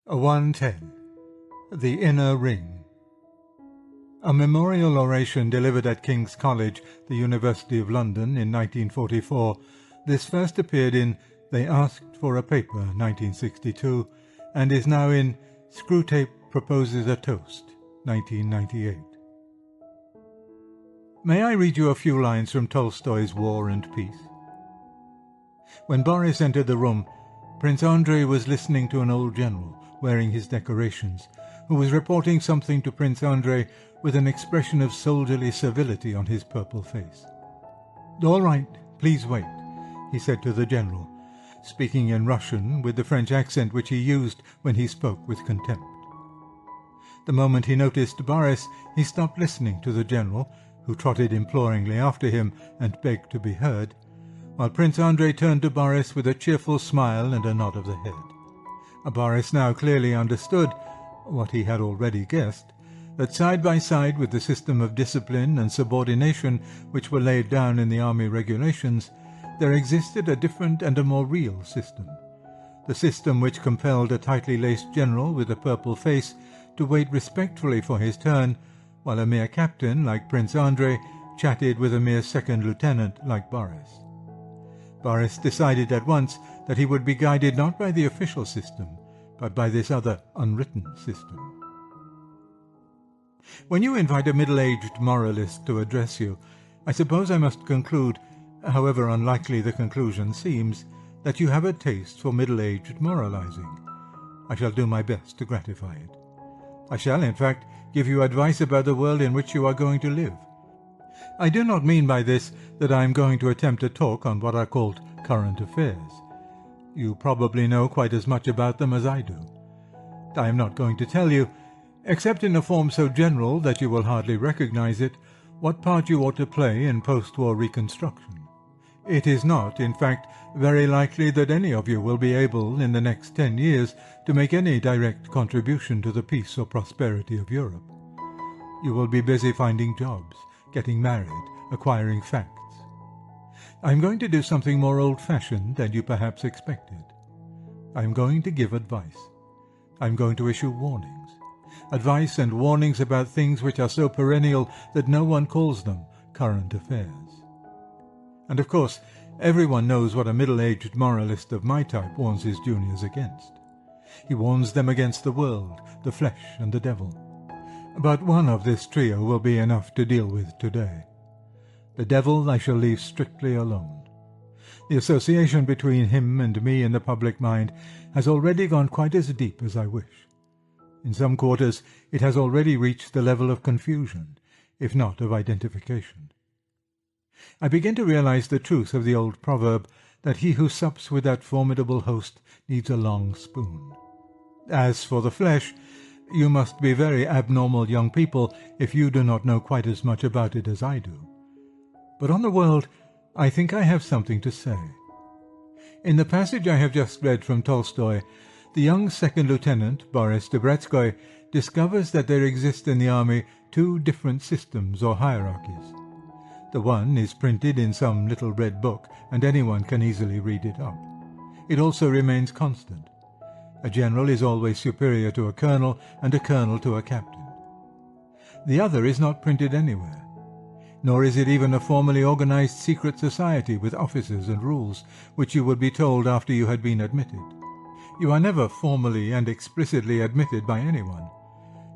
110. The Inner Ring. A memorial oration delivered at King's College, the University of London, in 1944, this first appeared in They Asked for a Paper, 1962, and is now in Screwtape Proposes a Toast, 1998. May I read you a few lines from Tolstoy's War and Peace? When Boris entered the room, Prince Andrei was listening to an old general, wearing his decorations, who was reporting something to Prince Andrei with an expression of soldierly servility on his purple face. "All right, please wait," he said to the general, speaking in Russian with the French accent which he used when he spoke with contempt. The moment he noticed Boris, he stopped listening to the general, who trotted imploringly after him and begged to be heard, while Prince Andrei turned to Boris with a cheerful smile and a nod of the head. Boris now clearly understood, what he had already guessed, that side by side with the system of discipline and subordination which were laid down in the army regulations, there existed a different and a more real system, the system which compelled a tightly laced general with a purple face to wait respectfully for his turn, while a mere captain like Prince Andrei chatted with a mere second lieutenant like Boris. Boris decided at once that he would be guided not by the official system, but by this other unwritten system. When you invite a middle-aged moralist to address you, I suppose I must conclude, however unlikely the conclusion seems, that you have a taste for middle-aged moralizing. I shall do my best to gratify it. I shall, in fact, give you advice about the world in which you are going to live. I do not mean by this that I am going to attempt a talk on what are called current affairs. You probably know quite as much about them as I do. I am not going to tell you, except in a form so general that you will hardly recognize it, what part you ought to play in post-war reconstruction. It is not, in fact, very likely that any of you will be able, in the next 10 years, to make any direct contribution to the peace or prosperity of Europe. You will be busy finding jobs, getting married, acquiring facts. I am going to do something more old-fashioned than you perhaps expected. I am going to give advice. I am going to issue warnings. Advice and warnings about things which are so perennial that no one calls them current affairs. And of course, everyone knows what a middle-aged moralist of my type warns his juniors against. He warns them against the world, the flesh, and the devil. But one of this trio will be enough to deal with today. The devil I shall leave strictly alone. The association between him and me in the public mind has already gone quite as deep as I wish. In some quarters it has already reached the level of confusion, if not of identification. I begin to realize the truth of the old proverb that he who sups with that formidable host needs a long spoon. As for the flesh, you must be very abnormal young people if you do not know quite as much about it as I do. But on the world, I think I have something to say. In the passage I have just read from Tolstoy, the young second lieutenant, Boris Debretskoy, discovers that there exist in the army two different systems or hierarchies. The one is printed in some little red book, and anyone can easily read it up. It also remains constant. A general is always superior to a colonel, and a colonel to a captain. The other is not printed anywhere, nor is it even a formally organized secret society with officers and rules, which you would be told after you had been admitted. You are never formally and explicitly admitted by anyone.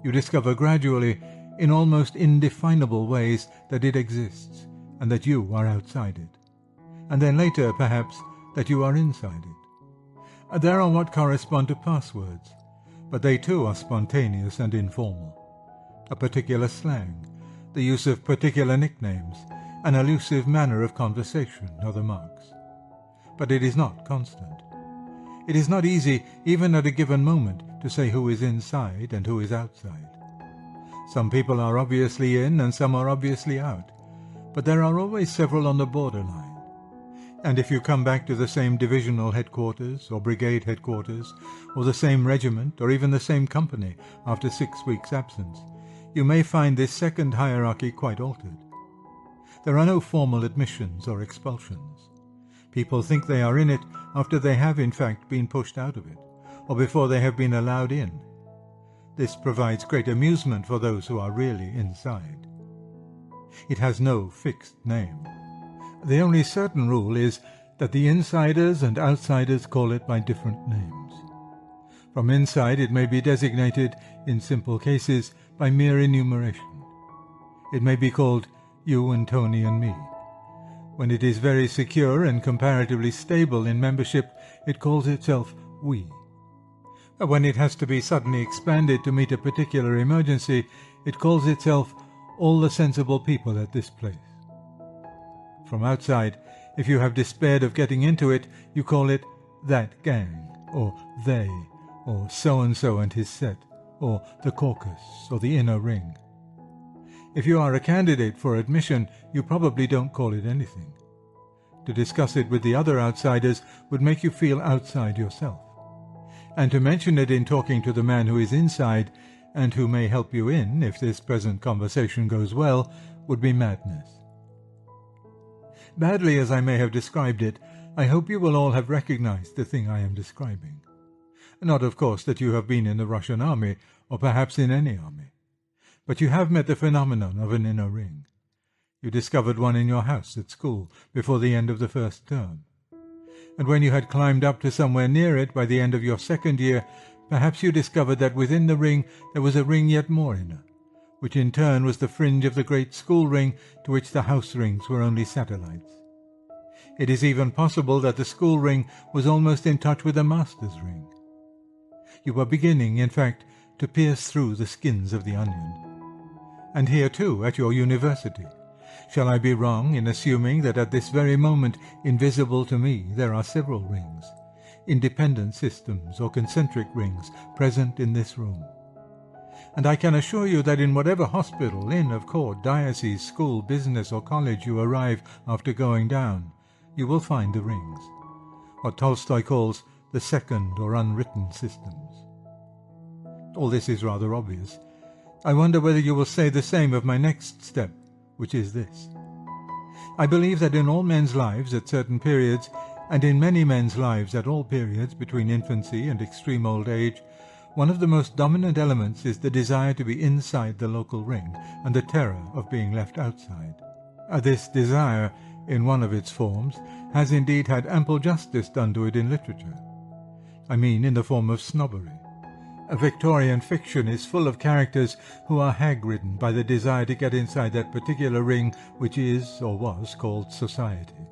You discover gradually, in almost indefinable ways, that it exists, and that you are outside it. And then later, perhaps, that you are inside it. There are what correspond to passwords, but they too are spontaneous and informal. A particular slang, the use of particular nicknames, an elusive manner of conversation are the marks. But it is not constant. It is not easy, even at a given moment, to say who is inside and who is outside. Some people are obviously in and some are obviously out, but there are always several on the borderline. And if you come back to the same divisional headquarters or brigade headquarters, or the same regiment, or even the same company after 6 weeks' absence, you may find this second hierarchy quite altered. There are no formal admissions or expulsions. People think they are in it after they have in fact been pushed out of it, or before they have been allowed in. This provides great amusement for those who are really inside. It has no fixed name. The only certain rule is that the insiders and outsiders call it by different names. From inside it may be designated, in simple cases, by mere enumeration. It may be called you and Tony and me. When it is very secure and comparatively stable in membership, it calls itself we. When it has to be suddenly expanded to meet a particular emergency, it calls itself all the sensible people at this place. From outside, if you have despaired of getting into it, you call it that gang, or they, or so-and-so and his set, or the caucus, or the inner ring. If you are a candidate for admission, you probably don't call it anything. To discuss it with the other outsiders would make you feel outside yourself. And to mention it in talking to the man who is inside, and who may help you in if this present conversation goes well, would be madness. Badly as I may have described it, I hope you will all have recognized the thing I am describing. Not, of course, that you have been in the Russian army, or perhaps in any army. But you have met the phenomenon of an inner ring. You discovered one in your house at school before the end of the first term. And when you had climbed up to somewhere near it by the end of your second year, perhaps you discovered that within the ring there was a ring yet more inner, which in turn was the fringe of the great school ring to which the house rings were only satellites. It is even possible that the school ring was almost in touch with the master's ring. You were beginning, in fact, to pierce through the skins of the onion. And here too, at your university. Shall I be wrong in assuming that at this very moment, invisible to me, there are several rings, independent systems or concentric rings, present in this room? And I can assure you that in whatever hospital, inn of court, diocese, school, business or college you arrive after going down, you will find the rings, what Tolstoy calls the second or unwritten systems. All this is rather obvious. I wonder whether you will say the same of my next step, which is this. I believe that in all men's lives at certain periods, and in many men's lives at all periods between infancy and extreme old age, one of the most dominant elements is the desire to be inside the local ring and the terror of being left outside. This desire, in one of its forms, has indeed had ample justice done to it in literature. I mean in the form of snobbery. A Victorian fiction is full of characters who are hag-ridden by the desire to get inside that particular ring which is, or was, called society.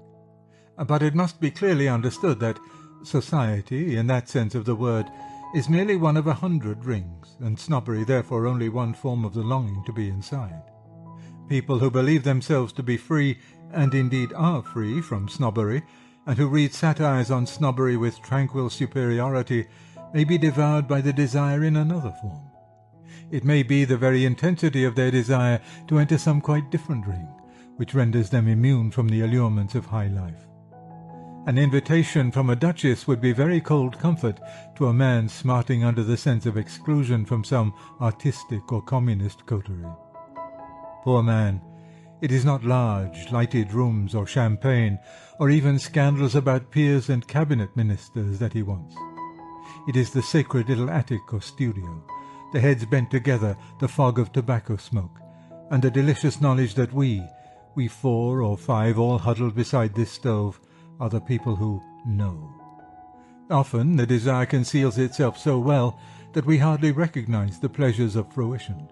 But it must be clearly understood that society, in that sense of the word, is merely one of 100 rings, and snobbery therefore only one form of the longing to be inside. People who believe themselves to be free, and indeed are free from snobbery, and who read satires on snobbery with tranquil superiority, may be devoured by the desire in another form. It may be the very intensity of their desire to enter some quite different ring, which renders them immune from the allurements of high life. An invitation from a duchess would be very cold comfort to a man smarting under the sense of exclusion from some artistic or communist coterie. Poor man, it is not large, lighted rooms or champagne, or even scandals about peers and cabinet ministers that he wants. It is the sacred little attic or studio, the heads bent together, the fog of tobacco smoke, and the delicious knowledge that we 4 or 5 all huddled beside this stove, are the people who know. Often the desire conceals itself so well that we hardly recognize the pleasures of fruition.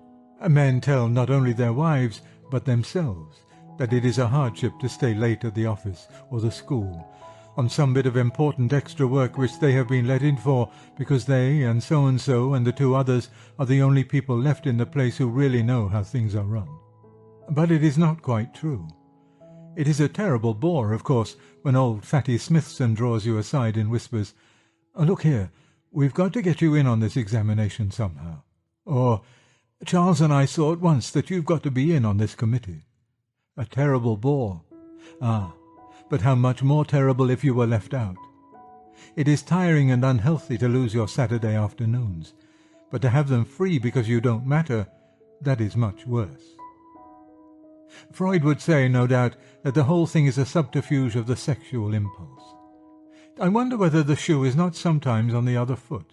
Men tell not only their wives, but themselves, that it is a hardship to stay late at the office or the school, on some bit of important extra work which they have been let in for because they and the 2 others are the only people left in the place who really know how things are run. But it is not quite true. It is a terrible bore, of course, when old Fatty Smithson draws you aside and whispers, "Look here, we've got to get you in on this examination somehow." Or, "Charles and I saw at once that you've got to be in on this committee." A terrible bore. But how much more terrible if you were left out. It is tiring and unhealthy to lose your Saturday afternoons, but to have them free because you don't matter, that is much worse. Freud would say, no doubt, that the whole thing is a subterfuge of the sexual impulse. I wonder whether the shoe is not sometimes on the other foot,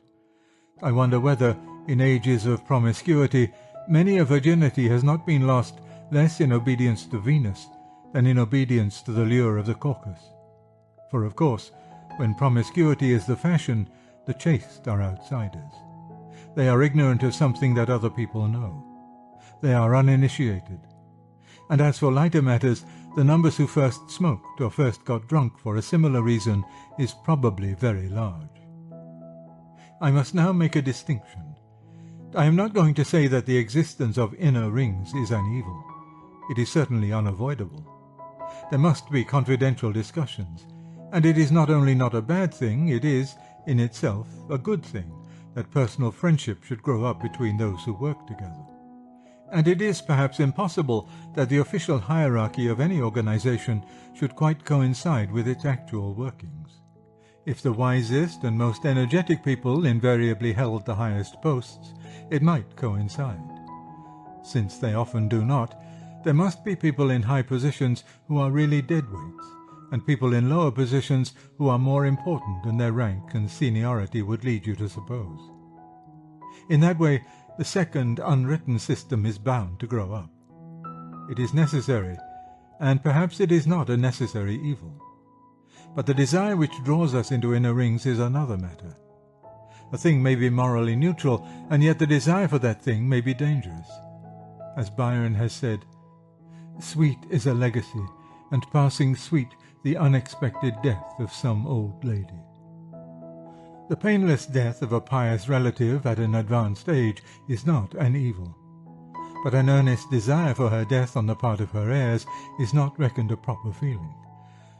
I wonder whether, in ages of promiscuity, many a virginity has not been lost less in obedience to Venus than in obedience to the lure of the Caucasus. For of course, when promiscuity is the fashion, the chaste are outsiders. They are ignorant of something that other people know. They are uninitiated. And as for lighter matters, the numbers who first smoked or first got drunk for a similar reason is probably very large. I must now make a distinction. I am not going to say that the existence of inner rings is an evil. It is certainly unavoidable. There must be confidential discussions, and it is not only not a bad thing, it is, in itself, a good thing that personal friendship should grow up between those who work together. And it is perhaps impossible that the official hierarchy of any organization should quite coincide with its actual workings. If the wisest and most energetic people invariably held the highest posts, it might coincide. Since they often do not, there must be people in high positions who are really deadweights, and people in lower positions who are more important than their rank and seniority would lead you to suppose. In that way, the second unwritten system is bound to grow up. It is necessary, and perhaps it is not a necessary evil. But the desire which draws us into inner rings is another matter. A thing may be morally neutral, and yet the desire for that thing may be dangerous. As Byron has said, "Sweet is a legacy, and passing sweet the unexpected death of some old lady." The painless death of a pious relative at an advanced age is not an evil, but an earnest desire for her death on the part of her heirs is not reckoned a proper feeling,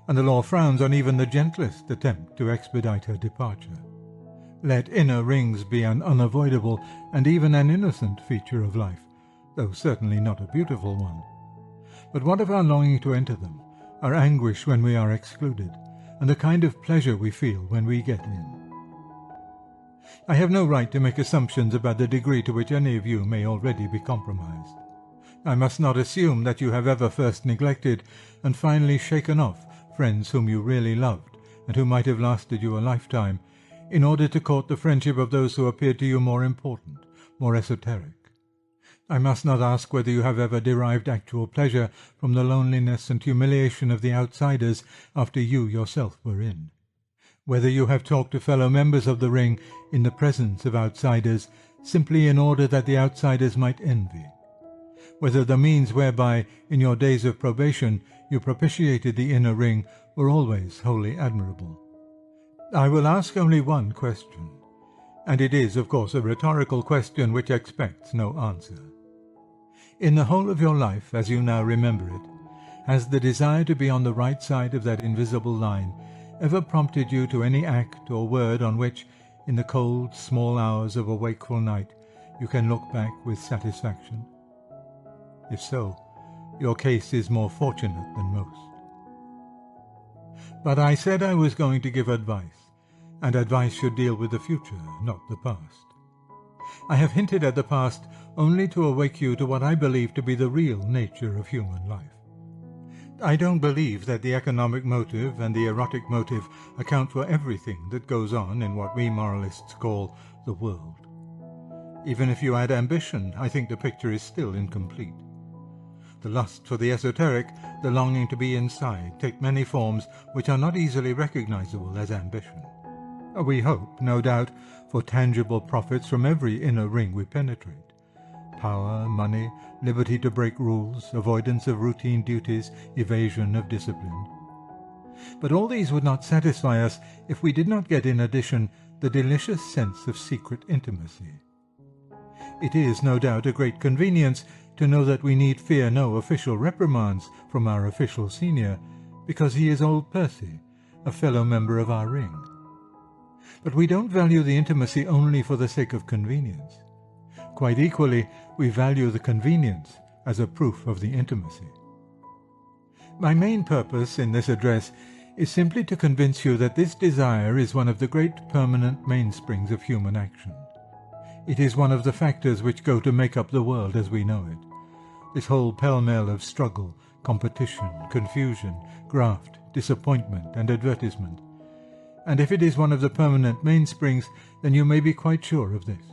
and the law frowns on even the gentlest attempt to expedite her departure. Let inner rings be an unavoidable and even an innocent feature of life, though certainly not a beautiful one. But what of our longing to enter them, our anguish when we are excluded, and the kind of pleasure we feel when we get in? I have no right to make assumptions about the degree to which any of you may already be compromised. I must not assume that you have ever first neglected and finally shaken off friends whom you really loved and who might have lasted you a lifetime, in order to court the friendship of those who appeared to you more important, more esoteric. I must not ask whether you have ever derived actual pleasure from the loneliness and humiliation of the outsiders after you yourself were in. Whether you have talked to fellow members of the ring in the presence of outsiders simply in order that the outsiders might envy. Whether the means whereby, in your days of probation, you propitiated the inner ring were always wholly admirable. I will ask only one question, and it is, of course, a rhetorical question which expects no answer. In the whole of your life, as you now remember it, has the desire to be on the right side of that invisible line ever prompted you to any act or word on which, in the cold, small hours of a wakeful night, you can look back with satisfaction? If so, your case is more fortunate than most. But I said I was going to give advice, and advice should deal with the future, not the past. I have hinted at the past only to awake you to what I believe to be the real nature of human life. I don't believe that the economic motive and the erotic motive account for everything that goes on in what we moralists call the world. Even if you add ambition, I think the picture is still incomplete. The lust for the esoteric, the longing to be inside, take many forms which are not easily recognizable as ambition. We hope, no doubt, for tangible profits from every inner ring we penetrate. Power, money, liberty to break rules, avoidance of routine duties, evasion of discipline. But all these would not satisfy us if we did not get in addition the delicious sense of secret intimacy. It is, no doubt, a great convenience to know that we need fear no official reprimands from our official senior, because he is old Percy, a fellow member of our ring. But we don't value the intimacy only for the sake of convenience. Quite equally, we value the convenience as a proof of the intimacy. My main purpose in this address is simply to convince you that this desire is one of the great permanent mainsprings of human action. It is one of the factors which go to make up the world as we know it. This whole pell-mell of struggle, competition, confusion, graft, disappointment, and advertisement. and if it is one of the permanent mainsprings, then you may be quite sure of this.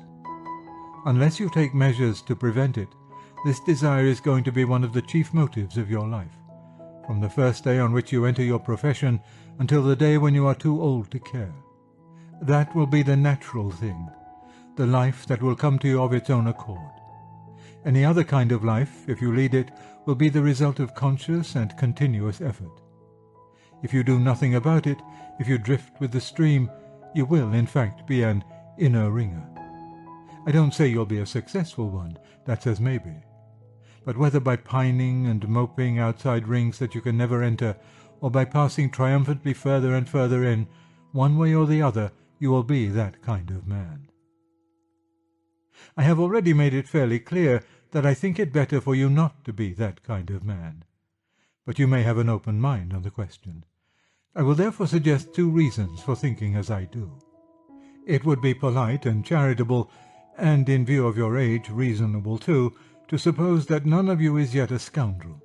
Unless you take measures to prevent it, this desire is going to be one of the chief motives of your life, from the first day on which you enter your profession until the day when you are too old to care. That will be the natural thing, the life that will come to you of its own accord. Any other kind of life, if you lead it, will be the result of conscious and continuous effort. If you do nothing about it, if you drift with the stream, you will, in fact, be an inner ringer. I don't say you'll be a successful one, that's as maybe. But whether by pining and moping outside rings that you can never enter, or by passing triumphantly further and further in, one way or the other, you will be that kind of man. I have already made it fairly clear that I think it better for you not to be that kind of man. But you may have an open mind on the question. I will therefore suggest 2 reasons for thinking as I do. It would be polite and charitable, and in view of your age reasonable too, to suppose that none of you is yet a scoundrel.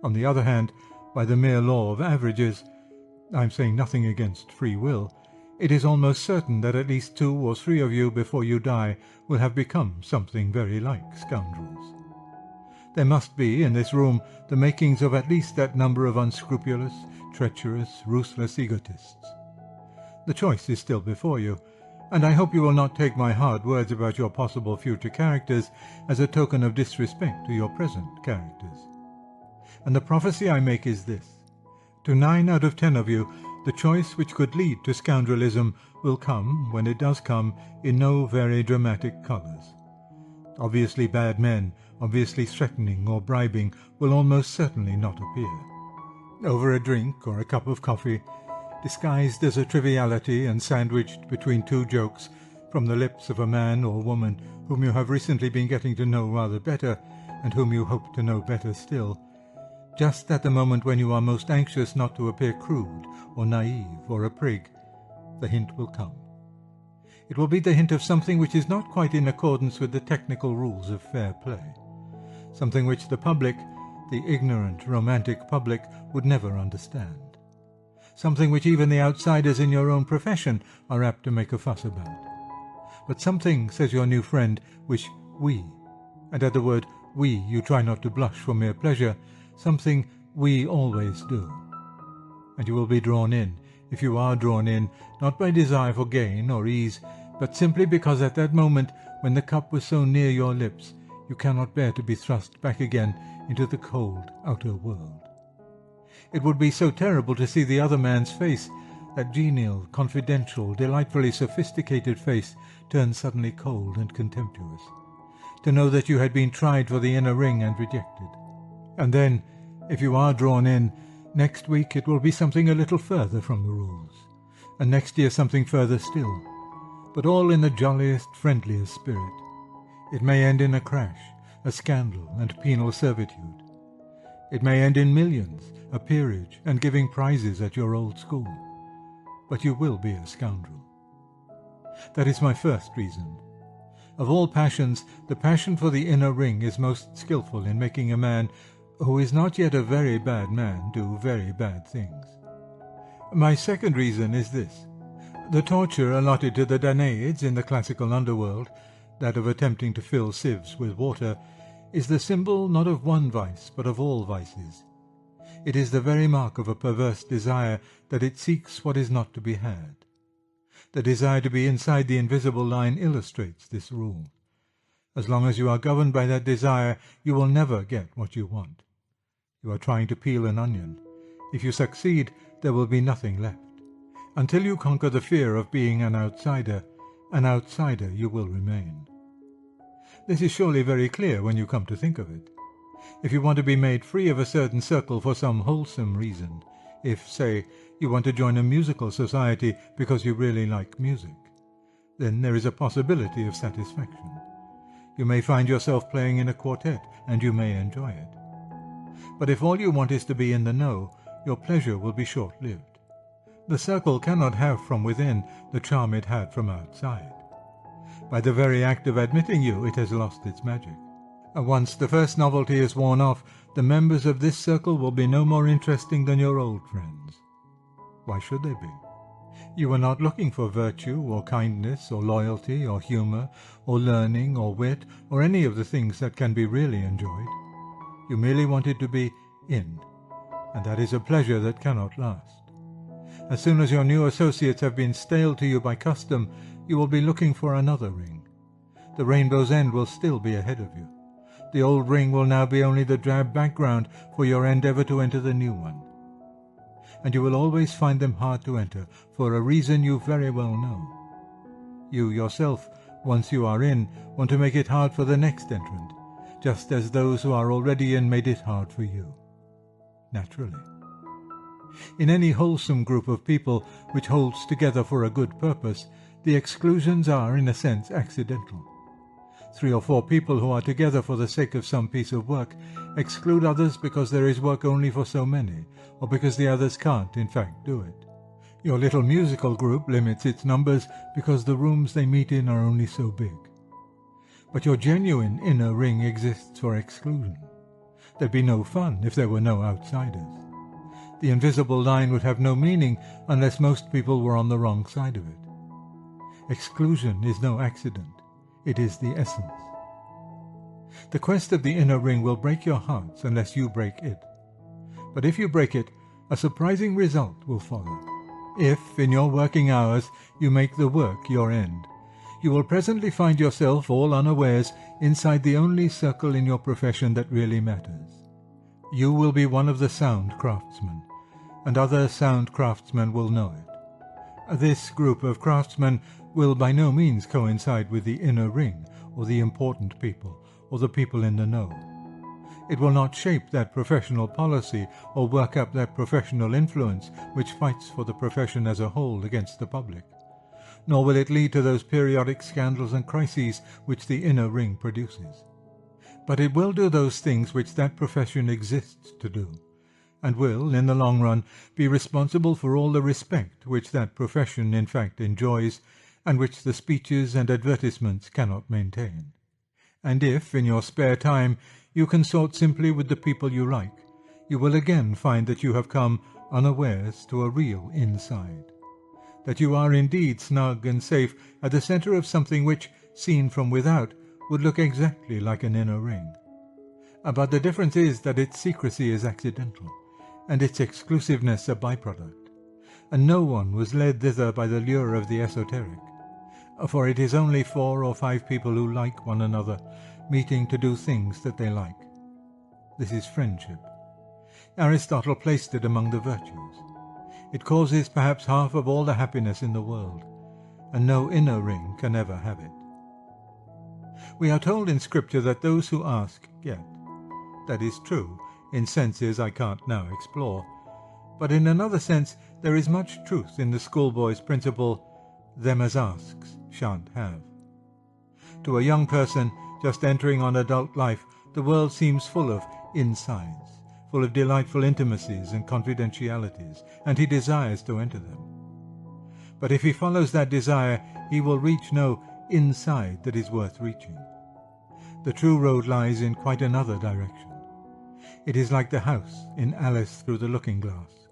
On the other hand, by the mere law of averages, I am saying nothing against free will, it is almost certain that at least 2 or 3 of you before you die will have become something very like scoundrels. There must be in this room the makings of at least that number of unscrupulous, treacherous, ruthless egotists. The choice is still before you, and I hope you will not take my hard words about your possible future characters as a token of disrespect to your present characters. And the prophecy I make is this: to 9 out of 10 of you, the choice which could lead to scoundrelism will come, when it does come, in no very dramatic colours. Obviously bad men, obviously threatening or bribing, will almost certainly not appear. Over a drink or a cup of coffee, disguised as a triviality and sandwiched between 2 jokes from the lips of a man or woman whom you have recently been getting to know rather better, and whom you hope to know better still, just at the moment when you are most anxious not to appear crude or naive or a prig, the hint will come. It will be the hint of something which is not quite in accordance with the technical rules of fair play, something which the public, the ignorant, romantic public, would never understand, something which even the outsiders in your own profession are apt to make a fuss about. But something, says your new friend, which we, and at the word we you try not to blush for mere pleasure, something we always do. And you will be drawn in, if you are drawn in, not by desire for gain or ease, but simply because at that moment, when the cup was so near your lips, you cannot bear to be thrust back again into the cold outer world. It would be so terrible to see the other man's face, that genial, confidential, delightfully sophisticated face, turn suddenly cold and contemptuous, to know that you had been tried for the inner ring and rejected. And then, if you are drawn in, next week it will be something a little further from the rules, and next year something further still, but all in the jolliest, friendliest spirit. It may end in a crash, a scandal, and penal servitude. It may end in millions, a peerage, and giving prizes at your old school. But you will be a scoundrel. That is my first reason. Of all passions, the passion for the inner ring is most skilful in making a man who is not yet a very bad man do very bad things. My second reason is this. The torture allotted to the Danaids in the classical underworld, that of attempting to fill sieves with water, is the symbol not of one vice, but of all vices. It is the very mark of a perverse desire that it seeks what is not to be had. The desire to be inside the invisible line illustrates this rule. As long as you are governed by that desire, you will never get what you want. You are trying to peel an onion. If you succeed, there will be nothing left. Until you conquer the fear of being an outsider you will remain. This is surely very clear when you come to think of it. If you want to be made free of a certain circle for some wholesome reason, if, say, you want to join a musical society because you really like music, then there is a possibility of satisfaction. You may find yourself playing in a quartet, and you may enjoy it. But if all you want is to be in the know, your pleasure will be short-lived. The circle cannot have from within the charm it had from outside. By the very act of admitting you, it has lost its magic. And once the first novelty is worn off, the members of this circle will be no more interesting than your old friends. Why should they be? You are not looking for virtue or kindness or loyalty or humour or learning or wit or any of the things that can be really enjoyed. You merely wanted to be in, and that is a pleasure that cannot last. As soon as your new associates have been stale to you by custom, you will be looking for another ring. The rainbow's end will still be ahead of you. The old ring will now be only the drab background for your endeavour to enter the new one. And you will always find them hard to enter, for a reason you very well know. You yourself, once you are in, want to make it hard for the next entrant, just as those who are already in made it hard for you. Naturally. In any wholesome group of people which holds together for a good purpose, the exclusions are, in a sense, accidental. 3 or 4 people who are together for the sake of some piece of work exclude others because there is work only for so many, or because the others can't, in fact, do it. Your little musical group limits its numbers because the rooms they meet in are only so big. But your genuine inner ring exists for exclusion. There'd be no fun if there were no outsiders. The invisible line would have no meaning unless most people were on the wrong side of it. Exclusion is no accident. It is the essence. The quest of the inner ring will break your hearts unless you break it. But if you break it, a surprising result will follow. If, in your working hours, you make the work your end, you will presently find yourself, all unawares, inside the only circle in your profession that really matters. You will be one of the sound craftsmen, and other sound craftsmen will know it. This group of craftsmen will by no means coincide with the inner ring, or the important people, or the people in the know. It will not shape that professional policy, or work up that professional influence which fights for the profession as a whole against the public. Nor will it lead to those periodic scandals and crises which the inner ring produces. But it will do those things which that profession exists to do, and will, in the long run, be responsible for all the respect which that profession in fact enjoys, and which the speeches and advertisements cannot maintain. And if, in your spare time, you consort simply with the people you like, you will again find that you have come unawares to a real inside, that you are indeed snug and safe at the centre of something which, seen from without, would look exactly like an inner ring. But the difference is that its secrecy is accidental, and its exclusiveness a byproduct, and no one was led thither by the lure of the esoteric. For it is only 4 or 5 people who like one another, meeting to do things that they like. This is friendship. Aristotle placed it among the virtues. It causes perhaps half of all the happiness in the world, and no inner ring can ever have it. We are told in Scripture that those who ask get. That is true, in senses I can't now explore, but in another sense there is much truth in the schoolboy's principle, them as asks shan't have. To a young person just entering on adult life, the world seems full of insides, full of delightful intimacies and confidentialities, and he desires to enter them. But if he follows that desire, he will reach no inside that is worth reaching. The true road lies in quite another direction. It is like the house in Alice Through the Looking Glass.